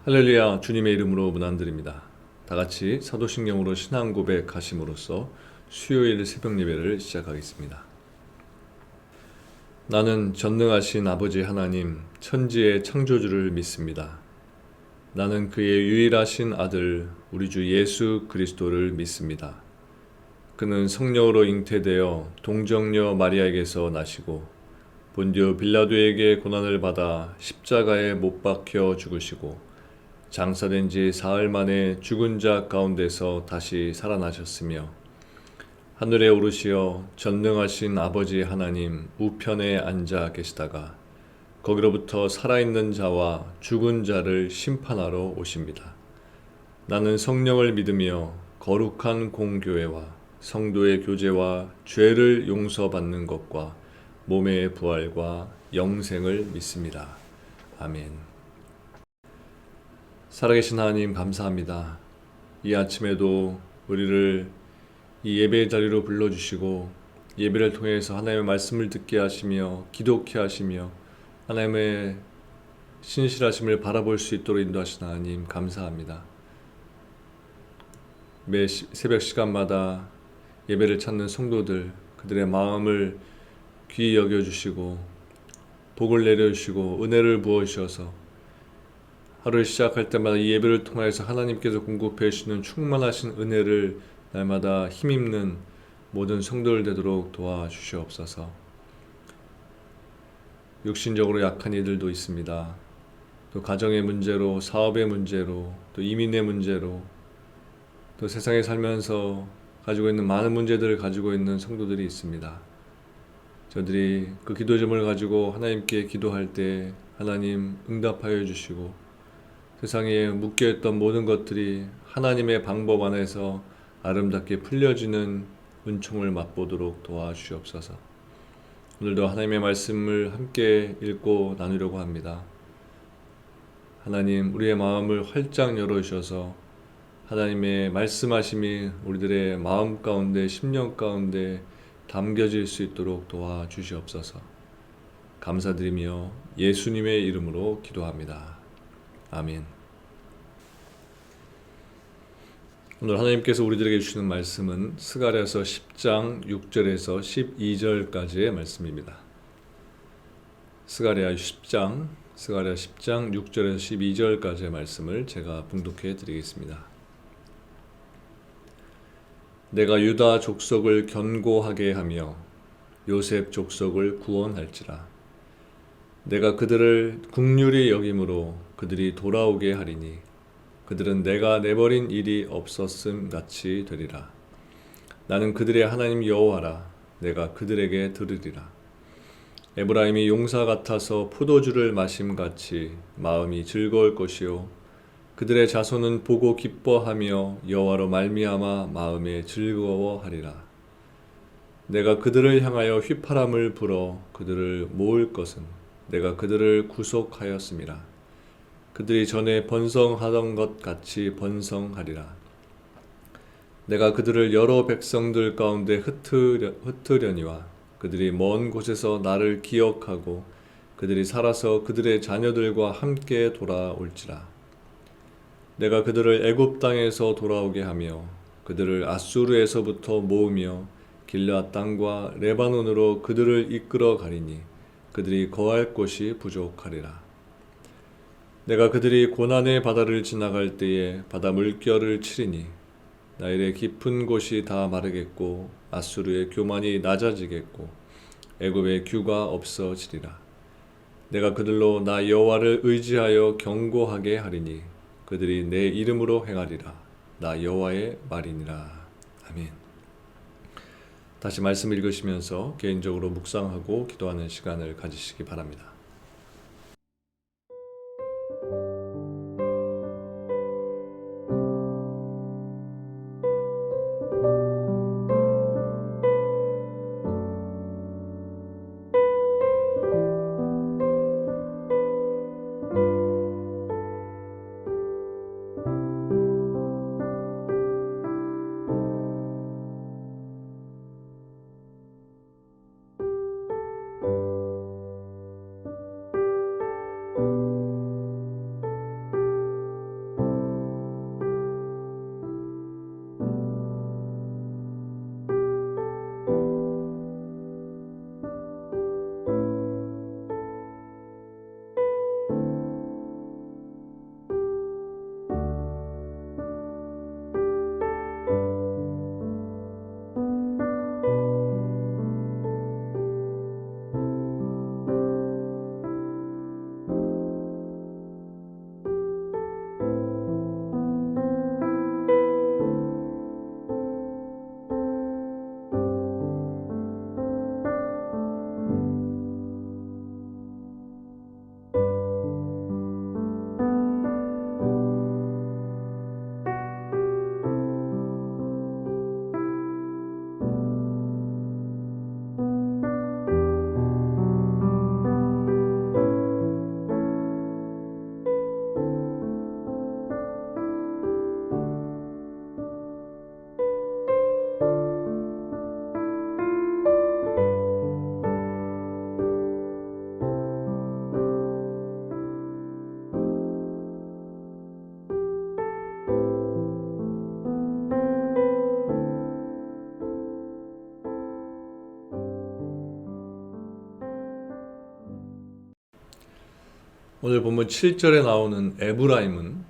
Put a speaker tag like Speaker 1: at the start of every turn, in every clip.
Speaker 1: 할렐루야, 주님의 이름으로 문안드립니다. 다 같이 사도신경으로 신앙 고백하심으로써 수요일 새벽 예배를 시작하겠습니다. 나는 전능하신 아버지 하나님, 천지의 창조주를 믿습니다. 나는 그의 유일하신 아들, 우리 주 예수 그리스도를 믿습니다. 그는 성령으로 잉태되어 동정녀 마리아에게서 나시고 본디오 빌라도에게 고난을 받아 십자가에 못 박혀 죽으시고 장사된 지 사흘 만에 죽은 자 가운데서 다시 살아나셨으며 하늘에 오르시어 전능하신 아버지 하나님 우편에 앉아 계시다가 거기로부터 살아있는 자와 죽은 자를 심판하러 오십니다. 나는 성령을 믿으며 거룩한 공교회와 성도의 교제와 죄를 용서받는 것과 몸의 부활과 영생을 믿습니다. 아멘. 살아계신 하나님 감사합니다. 이 아침에도 우리를 이 예배의 자리로 불러주시고 예배를 통해서 하나님의 말씀을 듣게 하시며 기도케 하시며 하나님의 신실하심을 바라볼 수 있도록 인도하신 하나님 감사합니다. 매 새벽 시간마다 예배를 찾는 성도들 그들의 마음을 귀히 여겨주시고 복을 내려주시고 은혜를 부어주셔서 하루를 시작할 때마다 이 예배를 통해서 하나님께서 공급해 주시는 충만하신 은혜를 날마다 힘입는 모든 성도를 되도록 도와주시옵소서. 육신적으로 약한 이들도 있습니다. 또 가정의 문제로, 사업의 문제로, 또 이민의 문제로, 또 세상에 살면서 가지고 있는 많은 문제들을 가지고 있는 성도들이 있습니다. 저들이 그 기도 제목을 가지고 하나님께 기도할 때 하나님 응답하여 주시고 세상에 묶여있던 모든 것들이 하나님의 방법 안에서 아름답게 풀려지는 은총을 맛보도록 도와주시옵소서. 오늘도 하나님의 말씀을 함께 읽고 나누려고 합니다. 하나님 우리의 마음을 활짝 열어주셔서 하나님의 말씀하심이 우리들의 마음 가운데 심령 가운데 담겨질 수 있도록 도와주시옵소서. 감사드리며 예수님의 이름으로 기도합니다. 아멘. 오늘 하나님께서 우리들에게 주시는 말씀은 스가랴서 10장 6절에서 12절까지의 말씀입니다. 스가랴 10장 6절에서 12절까지의 말씀을 제가 봉독해 드리겠습니다. 내가 유다 족속을 견고하게 하며 요셉 족속을 구원할지라. 내가 그들을 긍휼히 여김으로 그들이 돌아오게 하리니 그들은 내가 내버린 일이 없었음 같이 되리라. 나는 그들의 하나님 여호와라. 내가 그들에게 들으리라. 에브라임이 용사 같아서 포도주를 마심같이 마음이 즐거울 것이요 그들의 자손은 보고 기뻐하며 여호와로 말미암아 마음에 즐거워하리라. 내가 그들을 향하여 휘파람을 불어 그들을 모을 것은 내가 그들을 구속하였음이라. 그들이 전에 번성하던 것 같이 번성하리라. 내가 그들을 여러 백성들 가운데 흩으려니와 그들이 먼 곳에서 나를 기억하고 그들이 살아서 그들의 자녀들과 함께 돌아올지라. 내가 그들을 애굽 땅에서 돌아오게 하며 그들을 아수르에서부터 모으며 길앗 땅과 레바논으로 그들을 이끌어 가리니 그들이 거할 곳이 부족하리라. 내가 그들이 고난의 바다를 지나갈 때에 바다 물결을 치리니 나일의 깊은 곳이 다 마르겠고 아수르의 교만이 낮아지겠고 애굽의 규가 없어지리라. 내가 그들로 나 여호와를 의지하여 견고하게 하리니 그들이 내 이름으로 행하리라. 나 여호와의 말이니라. 아멘. 다시 말씀 읽으시면서 개인적으로 묵상하고 기도하는 시간을 가지시기 바랍니다. 오늘 본문 7절에 나오는 에브라임은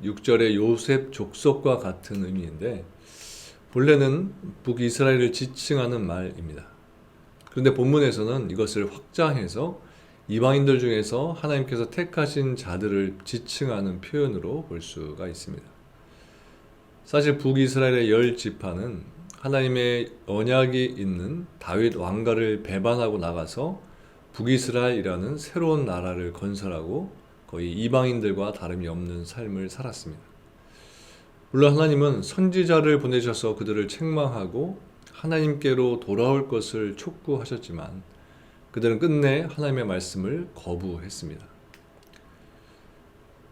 Speaker 1: 6절의 요셉 족속과 같은 의미인데 본래는 북이스라엘을 지칭하는 말입니다. 그런데 본문에서는 이것을 확장해서 이방인들 중에서 하나님께서 택하신 자들을 지칭하는 표현으로 볼 수가 있습니다. 사실 북이스라엘의 10지파는 하나님의 언약이 있는 다윗 왕가를 배반하고 나가서 북이스라엘이라는 새로운 나라를 건설하고 거의 이방인들과 다름이 없는 삶을 살았습니다. 물론 하나님은 선지자를 보내셔서 그들을 책망하고 하나님께로 돌아올 것을 촉구하셨지만 그들은 끝내 하나님의 말씀을 거부했습니다.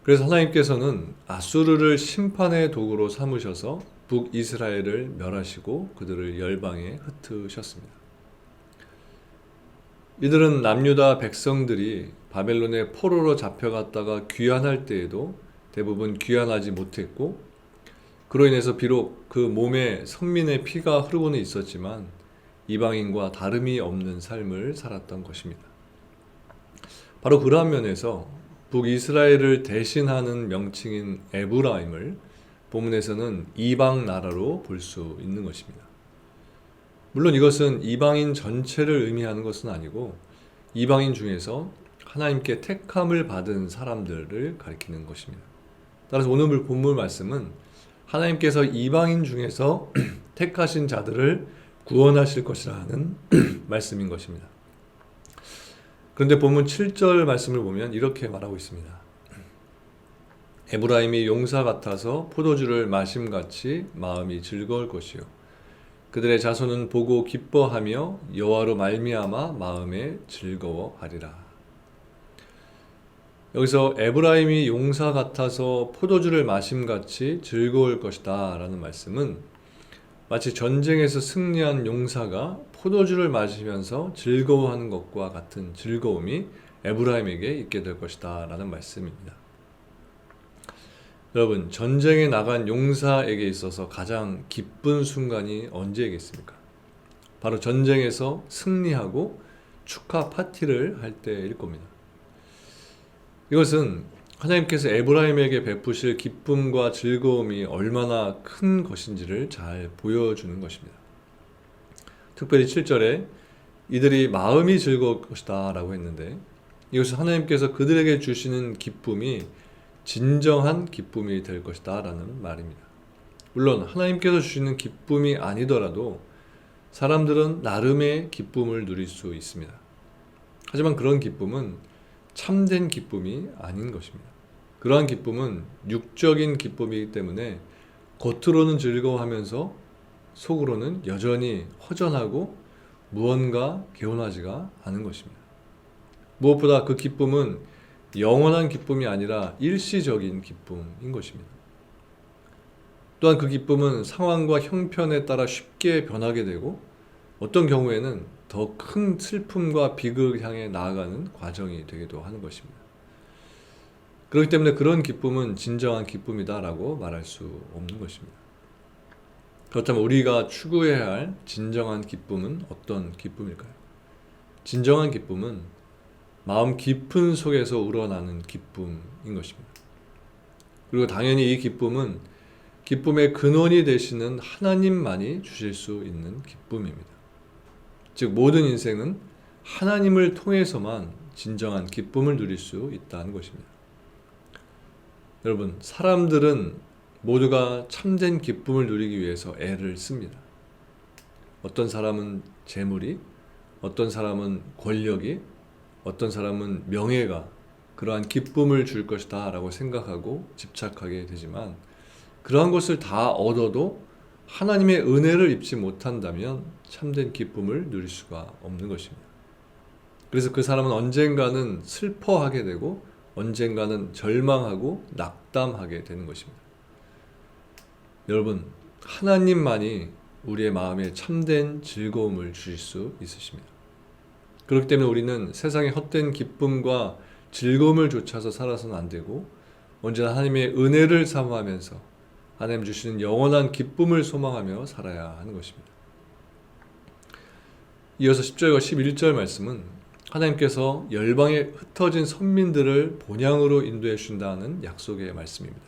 Speaker 1: 그래서 하나님께서는 아수르를 심판의 도구로 삼으셔서 북이스라엘을 멸하시고 그들을 열방에 흩으셨습니다. 이들은 남유다 백성들이 바벨론의 포로로 잡혀갔다가 귀환할 때에도 대부분 귀환하지 못했고 그로 인해서 비록 그 몸에 선민의 피가 흐르고는 있었지만 이방인과 다름이 없는 삶을 살았던 것입니다. 바로 그러한 면에서 북이스라엘을 대신하는 명칭인 에브라임을 본문에서는 이방 나라로 볼 수 있는 것입니다. 물론 이것은 이방인 전체를 의미하는 것은 아니고 이방인 중에서 하나님께 택함을 받은 사람들을 가리키는 것입니다. 따라서 오늘 본문 말씀은 하나님께서 이방인 중에서 택하신 자들을 구원하실 것이라는 말씀인 것입니다. 그런데 본문 7절 말씀을 보면 이렇게 말하고 있습니다. 에브라임이 용사 같아서 포도주를 마심같이 마음이 즐거울 것이요 그들의 자손은 보고 기뻐하며 여호와로 말미암아 마음에 즐거워하리라. 여기서 에브라임이 용사 같아서 포도주를 마심같이 즐거울 것이다 라는 말씀은 마치 전쟁에서 승리한 용사가 포도주를 마시면서 즐거워하는 것과 같은 즐거움이 에브라임에게 있게 될 것이다 라는 말씀입니다. 여러분, 전쟁에 나간 용사에게 있어서 가장 기쁜 순간이 언제이겠습니까? 바로 전쟁에서 승리하고 축하 파티를 할 때일 겁니다. 이것은 하나님께서 에브라임에게 베푸실 기쁨과 즐거움이 얼마나 큰 것인지를 잘 보여주는 것입니다. 특별히 7절에 이들이 마음이 즐거울 것이다 라고 했는데 이것은 하나님께서 그들에게 주시는 기쁨이 진정한 기쁨이 될 것이다 라는 말입니다. 물론 하나님께서 주시는 기쁨이 아니더라도 사람들은 나름의 기쁨을 누릴 수 있습니다. 하지만 그런 기쁨은 참된 기쁨이 아닌 것입니다. 그러한 기쁨은 육적인 기쁨이기 때문에 겉으로는 즐거워하면서 속으로는 여전히 허전하고 무언가 개운하지가 않은 것입니다. 무엇보다 그 기쁨은 영원한 기쁨이 아니라 일시적인 기쁨인 것입니다. 또한 그 기쁨은 상황과 형편에 따라 쉽게 변하게 되고 어떤 경우에는 더 큰 슬픔과 비극을 향해 나아가는 과정이 되기도 하는 것입니다. 그렇기 때문에 그런 기쁨은 진정한 기쁨이다라고 말할 수 없는 것입니다. 그렇다면 우리가 추구해야 할 진정한 기쁨은 어떤 기쁨일까요? 진정한 기쁨은 마음 깊은 속에서 우러나는 기쁨인 것입니다. 그리고 당연히 이 기쁨은 기쁨의 근원이 되시는 하나님만이 주실 수 있는 기쁨입니다. 즉 모든 인생은 하나님을 통해서만 진정한 기쁨을 누릴 수 있다는 것입니다. 여러분, 사람들은 모두가 참된 기쁨을 누리기 위해서 애를 씁니다. 어떤 사람은 재물이, 어떤 사람은 권력이, 어떤 사람은 명예가 그러한 기쁨을 줄 것이다 라고 생각하고 집착하게 되지만 그러한 것을 다 얻어도 하나님의 은혜를 입지 못한다면 참된 기쁨을 누릴 수가 없는 것입니다. 그래서 그 사람은 언젠가는 슬퍼하게 되고 언젠가는 절망하고 낙담하게 되는 것입니다. 여러분, 하나님만이 우리의 마음에 참된 즐거움을 주실 수 있으십니다. 그렇기 때문에 우리는 세상의 헛된 기쁨과 즐거움을 좇아서 살아서는 안 되고 언제나 하나님의 은혜를 사모하면서 하나님 주시는 영원한 기쁨을 소망하며 살아야 하는 것입니다. 이어서 10절과 11절 말씀은 하나님께서 열방에 흩어진 선민들을 본향으로 인도해 주신다는 약속의 말씀입니다.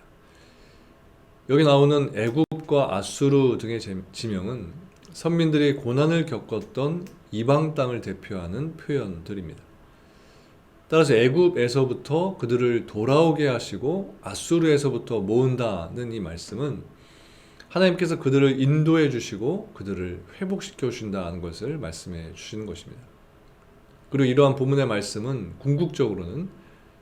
Speaker 1: 여기 나오는 애굽과 아수르 등의 지명은 선민들이 고난을 겪었던 이방 땅을 대표하는 표현들입니다. 따라서 애굽에서부터 그들을 돌아오게 하시고 아수르에서부터 모은다는 이 말씀은 하나님께서 그들을 인도해 주시고 그들을 회복시켜 주신다는 것을 말씀해 주시는 것입니다. 그리고 이러한 본문의 말씀은 궁극적으로는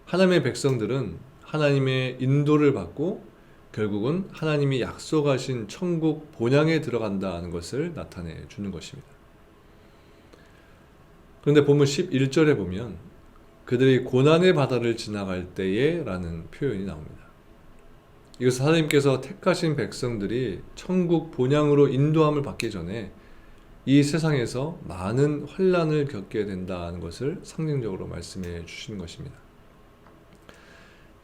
Speaker 1: 하나님의 백성들은 하나님의 인도를 받고 결국은 하나님이 약속하신 천국 본향에 들어간다는 것을 나타내 주는 것입니다. 그런데 본문 11절에 보면 그들이 고난의 바다를 지나갈 때에 라는 표현이 나옵니다. 이것은 하나님께서 택하신 백성들이 천국 본향으로 인도함을 받기 전에 이 세상에서 많은 환난을 겪게 된다는 것을 상징적으로 말씀해 주시는 것입니다.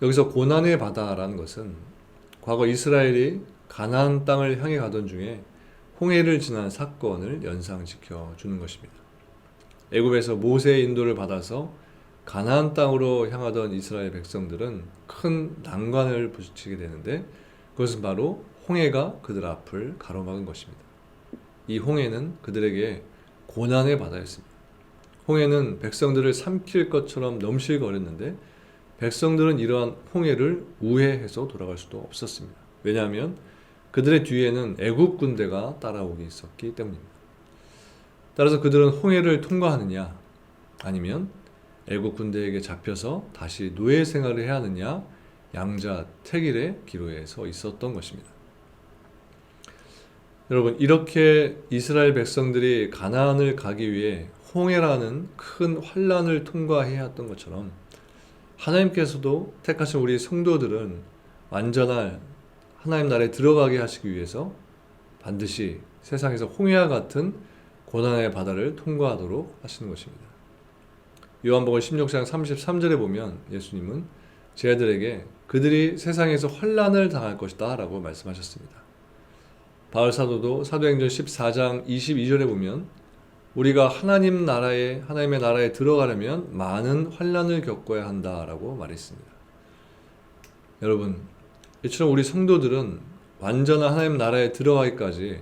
Speaker 1: 여기서 고난의 바다라는 것은 과거 이스라엘이 가나안 땅을 향해 가던 중에 홍해를 지난 사건을 연상시켜 주는 것입니다. 애굽에서 모세의 인도를 받아서 가나안 땅으로 향하던 이스라엘 백성들은 큰 난관을 부딪히게 되는데 그것은 바로 홍해가 그들 앞을 가로막은 것입니다. 이 홍해는 그들에게 고난의 바다였습니다. 홍해는 백성들을 삼킬 것처럼 넘실거렸는데 백성들은 이러한 홍해를 우회해서 돌아갈 수도 없었습니다. 왜냐하면 그들의 뒤에는 애굽 군대가 따라오기 있었기 때문입니다. 따라서 그들은 홍해를 통과하느냐 아니면 애굽 군대에게 잡혀서 다시 노예 생활을 해야 하느냐 양자택일의 기로에 서 있었던 것입니다. 여러분, 이렇게 이스라엘 백성들이 가나안을 가기 위해 홍해라는 큰 환란을 통과해야 했던 것처럼 하나님께서도 택하신 우리 성도들은 완전한 하나님 나라에 들어가게 하시기 위해서 반드시 세상에서 홍해와 같은 고난의 바다를 통과하도록 하시는 것입니다. 요한복음 16장 33절에 보면 예수님은 제 아들에게 그들이 세상에서 환난을 당할 것이다 라고 말씀하셨습니다. 바울 사도도 사도행전 14장 22절에 보면 우리가 하나님의 나라에 들어가려면 많은 환난을 겪어야 한다라고 말했습니다. 여러분, 이처럼 우리 성도들은 완전한 하나님 나라에 들어가기까지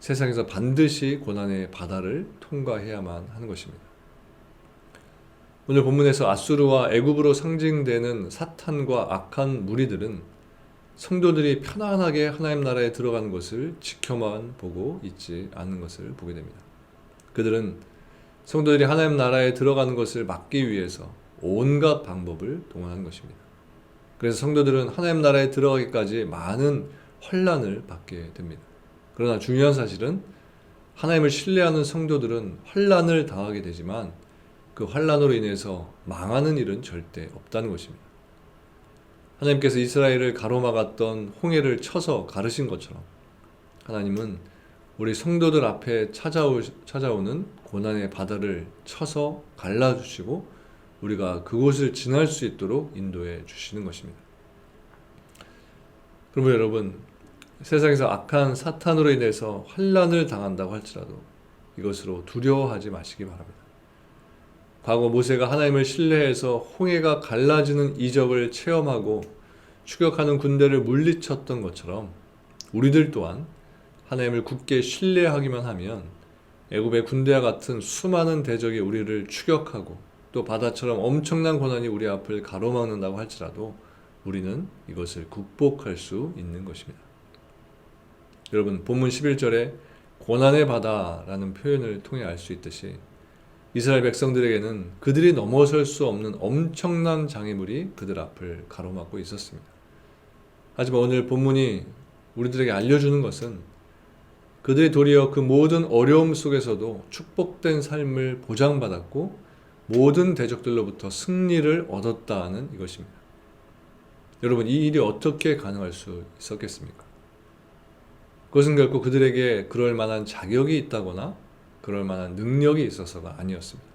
Speaker 1: 세상에서 반드시 고난의 바다를 통과해야만 하는 것입니다. 오늘 본문에서 아수르와 애굽으로 상징되는 사탄과 악한 무리들은 성도들이 편안하게 하나님 나라에 들어가는 것을 지켜만 보고 있지 않는 것을 보게 됩니다. 그들은 성도들이 하나님 나라에 들어가는 것을 막기 위해서 온갖 방법을 동원하는 것입니다. 그래서 성도들은 하나님 나라에 들어가기까지 많은 환난을 받게 됩니다. 그러나 중요한 사실은 하나님을 신뢰하는 성도들은 환난을 당하게 되지만 그 환난으로 인해서 망하는 일은 절대 없다는 것입니다. 하나님께서 이스라엘을 가로막았던 홍해를 쳐서 가르신 것처럼 하나님은 우리 성도들 앞에 찾아오는 고난의 바다를 쳐서 갈라주시고 우리가 그곳을 지날 수 있도록 인도해 주시는 것입니다. 그러면 여러분, 세상에서 악한 사탄으로 인해서 환난을 당한다고 할지라도 이것으로 두려워하지 마시기 바랍니다. 과거 모세가 하나님을 신뢰해서 홍해가 갈라지는 이적을 체험하고 추격하는 군대를 물리쳤던 것처럼 우리들 또한 하나님을 굳게 신뢰하기만 하면 애굽의 군대와 같은 수많은 대적이 우리를 추격하고 또 바다처럼 엄청난 고난이 우리 앞을 가로막는다고 할지라도 우리는 이것을 극복할 수 있는 것입니다. 여러분, 본문 11절에 고난의 바다라는 표현을 통해 알 수 있듯이 이스라엘 백성들에게는 그들이 넘어설 수 없는 엄청난 장애물이 그들 앞을 가로막고 있었습니다. 하지만 오늘 본문이 우리들에게 알려주는 것은 그들이 도리어 그 모든 어려움 속에서도 축복된 삶을 보장받았고 모든 대적들로부터 승리를 얻었다는 이것입니다. 여러분, 이 일이 어떻게 가능할 수 있었겠습니까? 그것은 결코 그들에게 그럴 만한 자격이 있다거나 그럴 만한 능력이 있어서가 아니었습니다.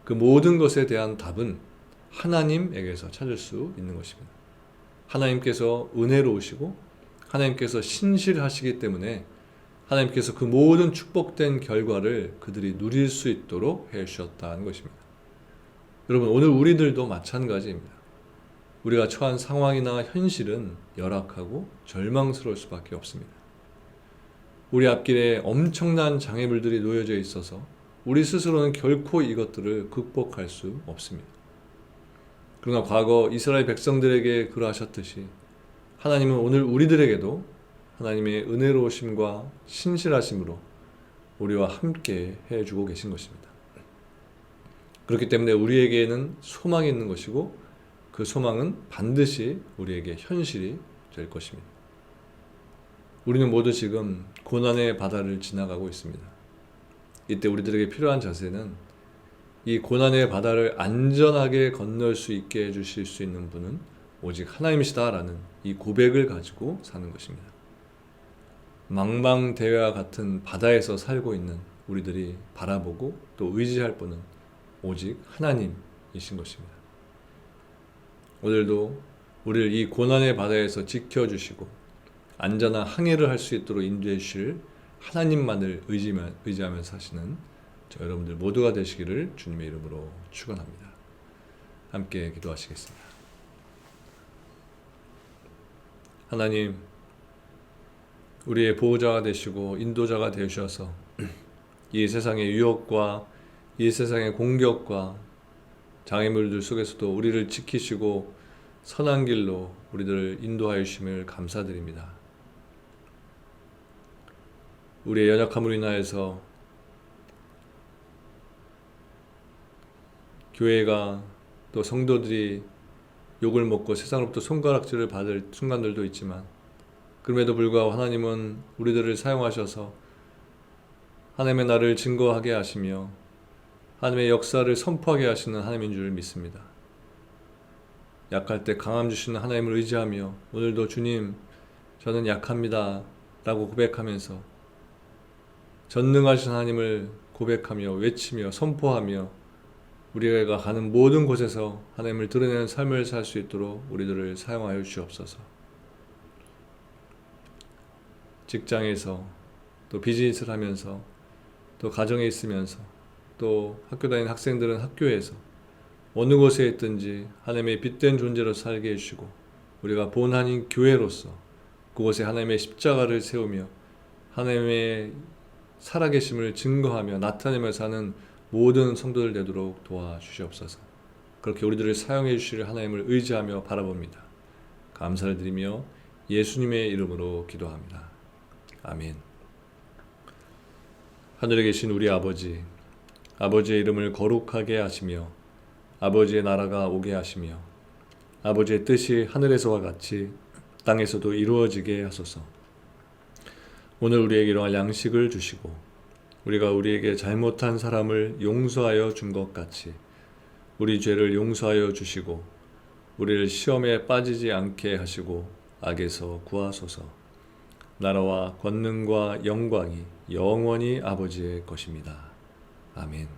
Speaker 1: 그 모든 것에 대한 답은 하나님에게서 찾을 수 있는 것입니다. 하나님께서 은혜로우시고 하나님께서 신실하시기 때문에 하나님께서 그 모든 축복된 결과를 그들이 누릴 수 있도록 해주셨다는 것입니다. 여러분, 오늘 우리들도 마찬가지입니다. 우리가 처한 상황이나 현실은 열악하고 절망스러울 수밖에 없습니다. 우리 앞길에 엄청난 장애물들이 놓여져 있어서 우리 스스로는 결코 이것들을 극복할 수 없습니다. 그러나 과거 이스라엘 백성들에게 그러하셨듯이 하나님은 오늘 우리들에게도 하나님의 은혜로우심과 신실하심으로 우리와 함께 해주고 계신 것입니다. 그렇기 때문에 우리에게는 소망이 있는 것이고 그 소망은 반드시 우리에게 현실이 될 것입니다. 우리는 모두 지금 고난의 바다를 지나가고 있습니다. 이때 우리들에게 필요한 자세는 이 고난의 바다를 안전하게 건널 수 있게 해주실 수 있는 분은 오직 하나님이시다라는 이 고백을 가지고 사는 것입니다. 망망대해와 같은 바다에서 살고 있는 우리들이 바라보고 또 의지할 분은 오직 하나님이신 것입니다. 오늘도 우리를 이 고난의 바다에서 지켜주시고 안전한 항해를 할 수 있도록 인도해 주실 하나님만을 의지하며 사시는 저 여러분들 모두가 되시기를 주님의 이름으로 축원합니다. 함께 기도하시겠습니다. 하나님, 우리의 보호자가 되시고 인도자가 되셔서 이 세상의 유혹과 이 세상의 공격과 장애물들 속에서도 우리를 지키시고 선한 길로 우리들을 인도하여 주심을 감사드립니다. 우리의 연약함으로 인하여서 교회가 또 성도들이 욕을 먹고 세상으로부터 손가락질을 받을 순간들도 있지만 그럼에도 불구하고 하나님은 우리들을 사용하셔서 하나님의 나를 증거하게 하시며 하나님의 역사를 선포하게 하시는 하나님인 줄 믿습니다. 약할 때 강함 주시는 하나님을 의지하며 오늘도 주님, 저는 약합니다 라고 고백하면서 전능하신 하나님을 고백하며 외치며 선포하며 우리가 가는 모든 곳에서 하나님을 드러내는 삶을 살 수 있도록 우리들을 사용하여 주시옵소서. 직장에서 또 비즈니스를 하면서 또 가정에 있으면서 또 학교 다니는 학생들은 학교에서 어느 곳에 있든지 하나님의 빛된 존재로 살게 해주시고 우리가 본한인 교회로서 그곳에 하나님의 십자가를 세우며 하나님의 살아계심을 증거하며 나타내며 사는 모든 성도들 되도록 도와주시옵소서. 그렇게 우리들을 사용해 주실 하나님을 의지하며 바라봅니다. 감사를 드리며 예수님의 이름으로 기도합니다. 아멘. 하늘에 계신 우리 아버지, 아버지의 이름을 거룩하게 하시며 아버지의 나라가 오게 하시며 아버지의 뜻이 하늘에서와 같이 땅에서도 이루어지게 하소서. 오늘 우리에게 일용할 양식을 주시고 우리가 우리에게 잘못한 사람을 용서하여 준 것 같이 우리 죄를 용서하여 주시고 우리를 시험에 빠지지 않게 하시고 악에서 구하소서. 나라와 권능과 영광이 영원히 아버지의 것입니다. 아멘.